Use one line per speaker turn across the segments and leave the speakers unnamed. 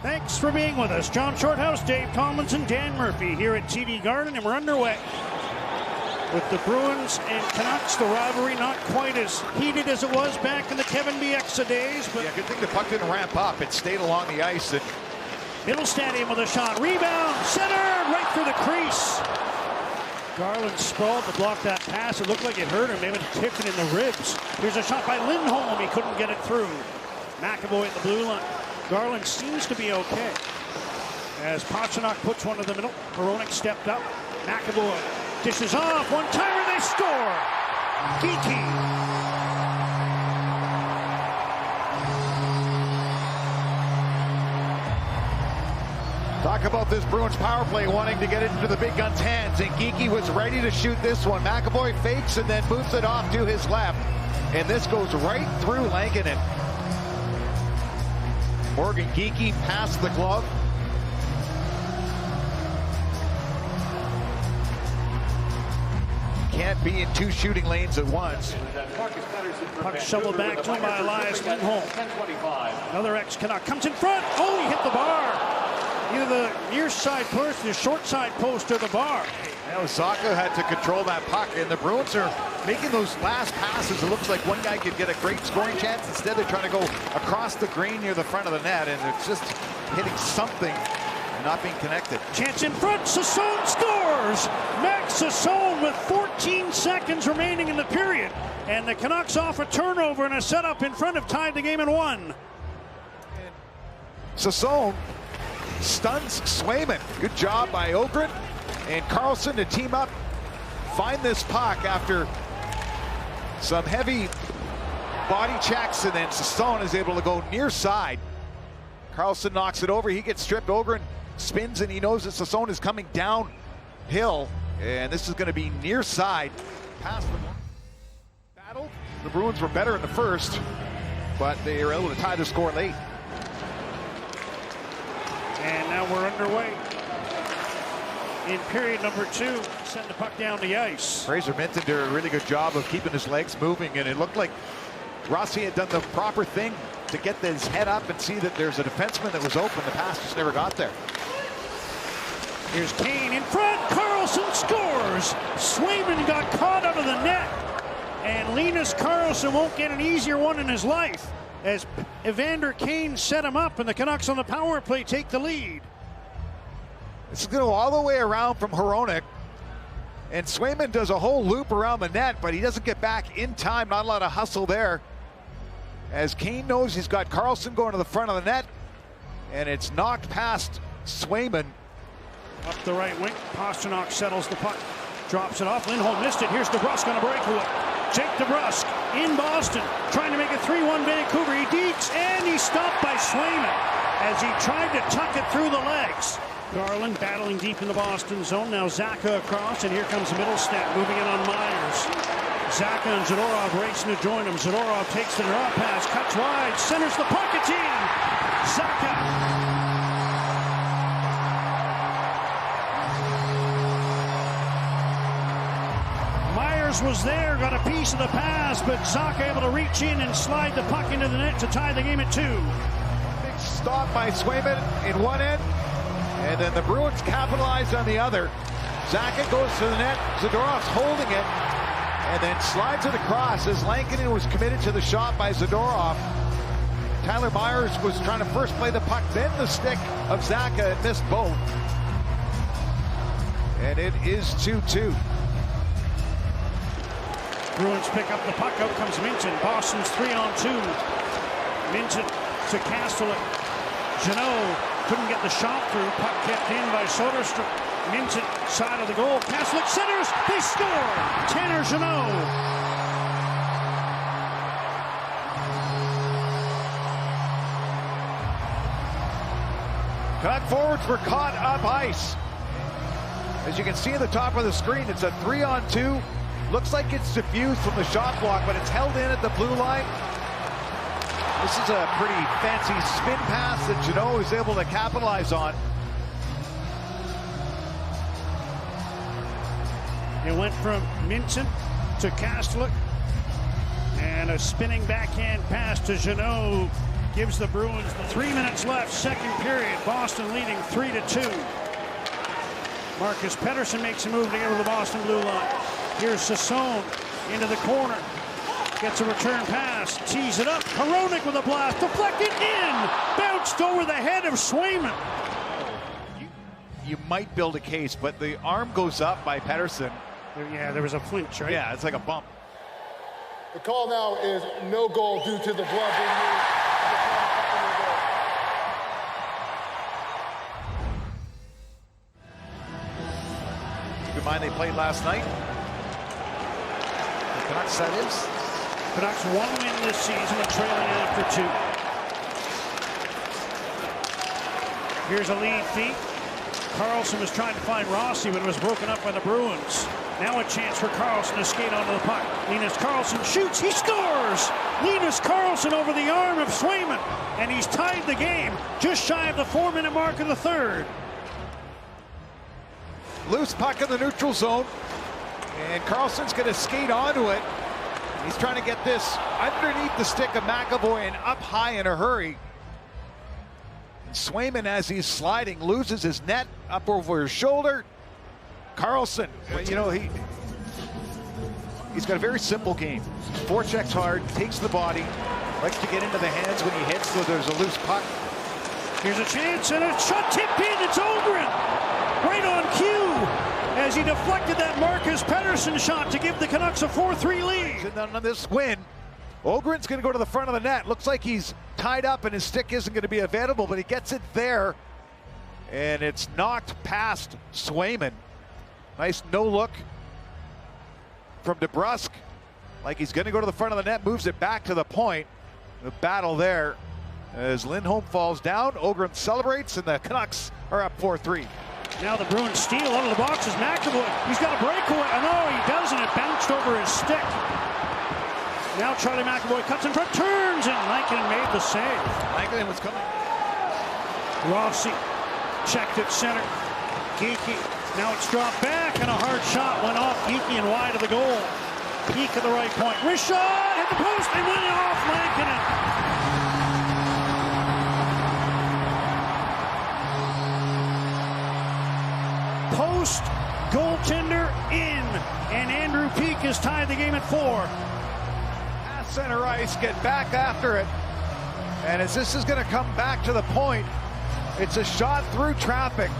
Thanks for being with us. John Shorthouse, Dave Tomlinson, Dan Murphy here at TD Garden, and we're underway. With the Bruins and Canucks, the rivalry not quite as heated as it was back in the Kevin Bieksa days. But
yeah, good thing the puck didn't ramp up. It stayed along the ice. And
Middle Stadium with a shot. Rebound, centered, right through the crease. Garland sprawled to block that pass. It looked like it hurt him. Maybe tipped it in the ribs. Here's a shot by Lindholm. He couldn't get it through. McAvoy at the blue line. Garland seems to be okay. As Pastrnak puts one in the middle. Hronek stepped up. McAvoy dishes off. One-timer, they score. Geeky.
Talk about this Bruins power play wanting to get it into the big gun's hands, and Geeky was ready to shoot this one. McAvoy fakes and then moves it off to his left, and this goes right through Lankinen. Morgan Geeky passed the glove. Can't be in two shooting lanes at once.
Puck shoveled back to him by Elias Lindholm. Another ex-Canuck comes in front. Oh, he hit the bar. Either the near side post, the short side post, or the bar.
Now Zacha had to control that puck, and the Bruins are making those last passes. It looks like one guy could get a great scoring chance. Instead, they're trying to go across the green near the front of the net, and it's just hitting something and not being connected.
Chance in front. Sassone scores. Max Sassone with 14 seconds remaining in the period, and the Canucks off a turnover and a setup in front have tied the game in one.
Sassone stuns Swayman. Good job by Ohgren and Carlsson to team up, find this puck after some heavy body checks, and then Sassone is able to go near side. Carlsson knocks it over. He gets stripped. Ohgren spins, and he knows that Sassone is coming downhill, and this is going to be near side. Past the battle. The Bruins were better in the first, but they were able to tie the score late.
And now we're underway in period number 2. Send the puck down the ice.
Fraser Minton did a really good job of keeping his legs moving, and it looked like Rossi had done the proper thing to get his head up and see that there's a defenseman that was open. The pass just never got there.
Here's Kane in front. Carlsson scores. Swayman got caught out of the net, and Linus Carlsson won't get an easier one in his life, as Evander Kane set him up, and the Canucks on the power play take the lead.
This is going to go all the way around from Hronek, and Swayman does a whole loop around the net, but he doesn't get back in time. Not a lot of hustle there, as Kane knows he's got Carlsson going to the front of the net, and it's knocked past Swayman.
Up the right wing, Pastrnak settles the puck, drops it off. Lindholm missed it. Here's DeBrusk on a breakaway. Jake DeBrusk in Boston, trying to make it 3-1 Vancouver. He dekes, and he's stopped by Swayman as he tried to tuck it through the legs. Garland battling deep in the Boston zone. Now Zacha across, and here comes Middlestat moving in on Myers. Zacha and Zadorov racing to join him. Zadorov takes the draw pass, cuts wide, centers the puck, it's in. Zacha. Was there, got a piece of the pass, but Zacha able to reach in and slide the puck into the net to tie the game at 2.
Big stop by Swayman in one end, and then the Bruins capitalize on the other. Zacha goes to the net, Zadorov's holding it, and then slides it across as Lankinen was committed to the shot by Zadorov. Tyler Myers was trying to first play the puck, then the stick of Zacha, and missed both. And it is 2-2.
Bruins pick up the puck. Out comes Minton. Boston's 3-on-2. Minton to Kastelik. Jeannot couldn't get the shot through. Puck kept in by Soderstrom. Minton, side of the goal. Kastelik centers. They score. Tanner Jeannot.
Canuck forwards were caught up ice. As you can see at the top of the screen, it's a 3-on-2. Looks like it's diffused from the shot block, but it's held in at the blue line. This is a pretty fancy spin pass that Jeannot is able to capitalize on.
It went from Minton to Kastelik, and a spinning backhand pass to Jeannot. gives the Bruins 3 minutes left, second period. Boston leading 3-2. Marcus Pettersson makes a move to get to the Boston blue line. Here's Sassone into the corner. Gets a return pass, tees it up. Hronek with a blast, deflected in, bounced over the head of Swayman.
You might build a case, but the arm goes up by Pettersson.
Yeah, there was a flinch, right?
Yeah, it's like a bump.
The call now is no goal due to the glove being used.
Keep in mind they played last night. The Canucks, that is.
Canucks one win this season and trailing after 2. Here's a lead feed. Carlsson was trying to find Rossi, but it was broken up by the Bruins. Now a chance for Carlsson to skate onto the puck. Linus Carlsson shoots, he scores! Linus Carlsson over the arm of Swayman, and he's tied the game just shy of the 4-minute mark of the third.
Loose puck in the neutral zone, and Carlsson's going to skate onto it. He's trying to get this underneath the stick of McAvoy and up high in a hurry. And Swayman, as he's sliding, loses his net up over his shoulder. Carlsson, you know, he's got a very simple game. Forechecks hard, takes the body, likes to get into the hands when he hits, so there's a loose puck.
Here's a chance, and a shot tipped in. It's Ohgren, right on cue, as he deflected that Marcus Pettersson shot to give the Canucks a 4-3 lead.
And then on this win, Ohgren's going to go to the front of the net. Looks like he's tied up and his stick isn't going to be available, but he gets it there, and it's knocked past Swayman. Nice no-look from DeBrusk, like he's going to go to the front of the net, moves it back to the point. The battle there as Lindholm falls down. Ohgren celebrates, and the Canucks are up 4-3.
Now the Bruins steal out of the boxes. McAvoy, he's got a breakaway. Oh, no, he doesn't. It bounced over his stick. Now Charlie McAvoy cuts in front, turns, and Lankinen made the save.
Lankinen was coming.
Rossi checked at center. Geekie. Now it's dropped back, and a hard shot went off Geekie and wide of the goal. Peak at the right point. Rishon hit the post and went off Lankinen. Post, goaltender in, and Andrew Peak has tied the game at 4.
Past center ice, get back after it. And as this is going to come back to the point, it's a shot through traffic.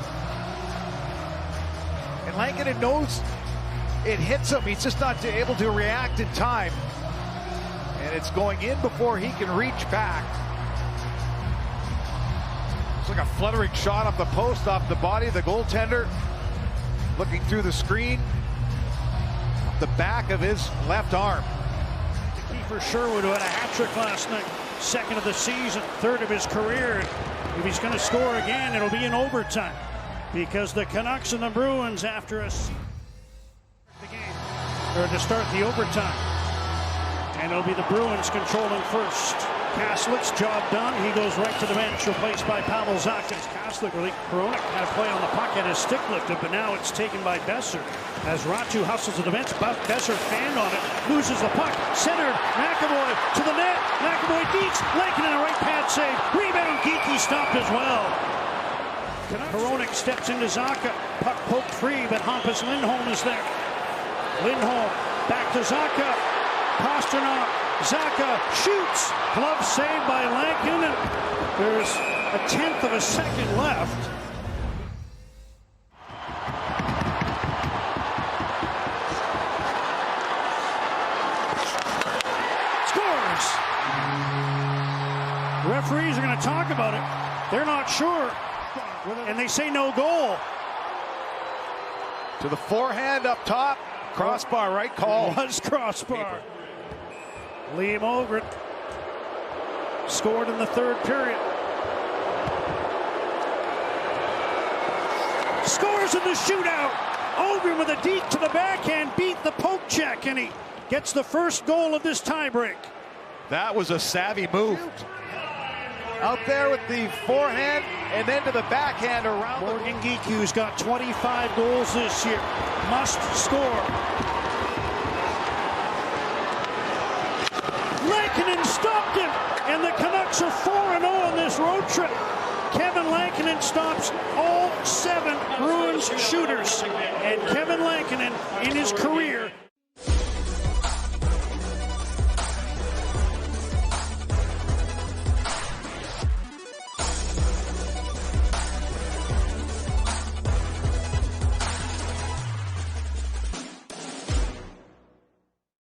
And Lankinen knows it hits him. He's just not able to react in time. And it's going in before he can reach back. It's like a fluttering shot off the post, off the body of the goaltender. Looking through the screen, the back of his left arm.
Keeper Sherwood, who had a hat trick last night, second of the season, third of his career. If he's going to score again, it'll be in overtime, because the Canucks and the Bruins, after the game, are to start the overtime, and it'll be the Bruins controlling first. Kaslick's job done. He goes right to the bench, replaced by Pavel Zakas. Kaslick, Hronek had a play on the puck, had his stick lifted, but now it's taken by Besser. As Ratu hustles to the bench, Besser fanned on it, loses the puck, centered, McAvoy to the net, McAvoy beats, Lankinen a right pad save, rebound, Geekie stopped as well. Hronek steps into Zacha, puck poked free, but Hampus Lindholm is there. Lindholm back to Zacha, Pastrnak, Zacha shoots, glove saved by Lankinen. There's a 1/10 of a second left. Scores! Referees are going to talk about it. They're not sure, and they say no goal.
To the forehand up top, crossbar, right call.
Was crossbar. Liam Ohgren scored in the third period. Scores in the shootout. Ohgren with a deep to the backhand beat the poke check, and he gets the first goal of this tiebreak.
That was a savvy move. Out there with the forehand and then to the backhand around.
Morgan Geekie, who's got 25 goals this year, must score. Lankinen stopped stopped him, and the Canucks are 4-0 on this road trip. Kevin Lankinen stops all 7 Bruins shooters, and Kevin Lankinen in his career